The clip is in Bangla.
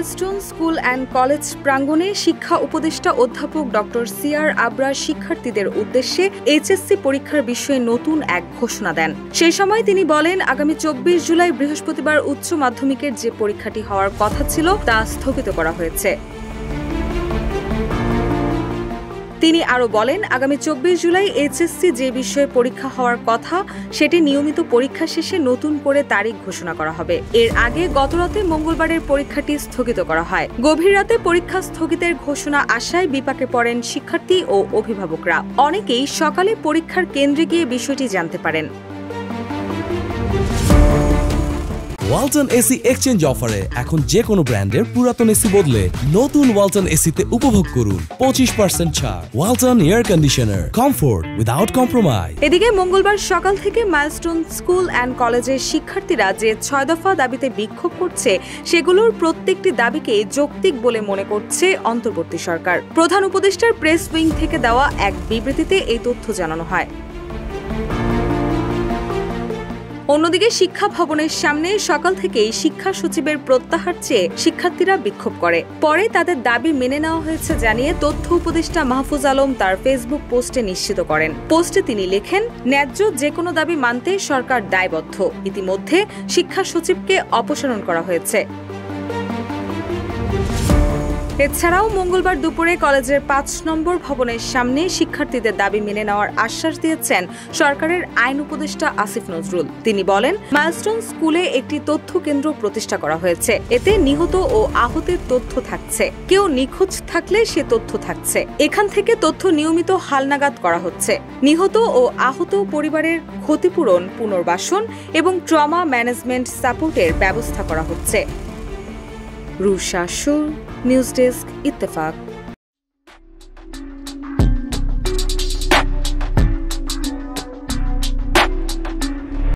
মাইলস্টোন স্কুল অ্যান্ড কলেজ প্রাঙ্গণে শিক্ষা উপদেষ্টা অধ্যাপক ডক্টর সিআর আবরার শিক্ষার্থীদের উদ্দেশ্যে এইচএসসি পরীক্ষার বিষয়ে নতুন এক ঘোষণা দেন। সেই সময় তিনি বলেন, আগামী ২৪ জুলাই বৃহস্পতিবার উচ্চ মাধ্যমিকের যে পরীক্ষাটি হওয়ার কথা ছিল তা স্থগিত করা হয়েছে। তিনি আরও বলেন, আগামী ২৪ জুলাই এইচএসসি যে বিষয়ে পরীক্ষা হওয়ার কথা সেটি নিয়মিত পরীক্ষা শেষে নতুন করে তারিখ ঘোষণা করা হবে। এর আগে গতরাতে মঙ্গলবারের পরীক্ষাটি স্থগিত করা হয়। গভীর রাতে পরীক্ষা স্থগিতের ঘোষণা আসায় বিপাকে পড়েন শিক্ষার্থী ও অভিভাবকরা। অনেকেই সকালে পরীক্ষার কেন্দ্রে গিয়ে বিষয়টি জানতে পারেন। ওয়ালটন এসি এক্সচেঞ্জ অফারে এখন যে কোনো ব্র্যান্ডের পুরাতন এসি বদলে নতুন ওয়ালটন এসিতে উপভোগ করুন 25% ছাড়। Walton air conditioner, comfort without compromise. এদিকে মঙ্গলবার সকাল থেকে মাইলস্টোন স্কুল অ্যান্ড কলেজের শিক্ষার্থীরা যে ৬ দফা দাবিতে বিক্ষোভ করছে সেগুলোর প্রত্যেকটি দাবিকে যৌক্তিক বলে মনে করছে অন্তর্বর্তী সরকার। প্রধান উপদেষ্টার প্রেস উইং থেকে দেওয়া এক বিবৃতিতে এই তথ্য জানানো হয়। অন্যদিকে শিক্ষা ভবনের সামনে সকাল থেকেই শিক্ষা সচিবের প্রত্যাহার চেয়ে শিক্ষার্থীরা বিক্ষোভ করে। পরে তাদের দাবি মেনে নেওয়া হয়েছে জানিয়ে তথ্য উপদেষ্টা মাহফুজ আলম তার ফেসবুক পোস্টে নিশ্চিত করেন। পোস্টে তিনি লেখেন, ন্যায্য যে কোনো দাবি মানতে সরকার দায়বদ্ধ। ইতিমধ্যে শিক্ষা সচিবকে অপসারণ করা হয়েছে। এছাড়াও মঙ্গলবার দুপুরে কলেজের ৫ নম্বর ভবনের সামনে শিক্ষার্থীদের দাবি মেনে নেওয়ার আশ্বাস দিয়েছেন সরকারের আইন উপদেষ্টা আসিফ নজরুল। তিনি বলেন, মাইলস্টোন স্কুলে একটি তথ্য কেন্দ্র প্রতিষ্ঠা করা হয়েছে। এতে নিহত ও আহতের তথ্য থাকছে। কেউ নিখোঁজ থাকলে সে তথ্য থাকছে। এখান থেকে তথ্য নিয়মিত হালনাগাদ করা হচ্ছে। নিহত ও আহত পরিবারের ক্ষতিপূরণ, পুনর্বাসন এবং ট্রমা ম্যানেজমেন্ট সাপোর্টের ব্যবস্থা করা হচ্ছে। রুশা সুর, নিউজ ডেস্ক, ইত্তেফাক।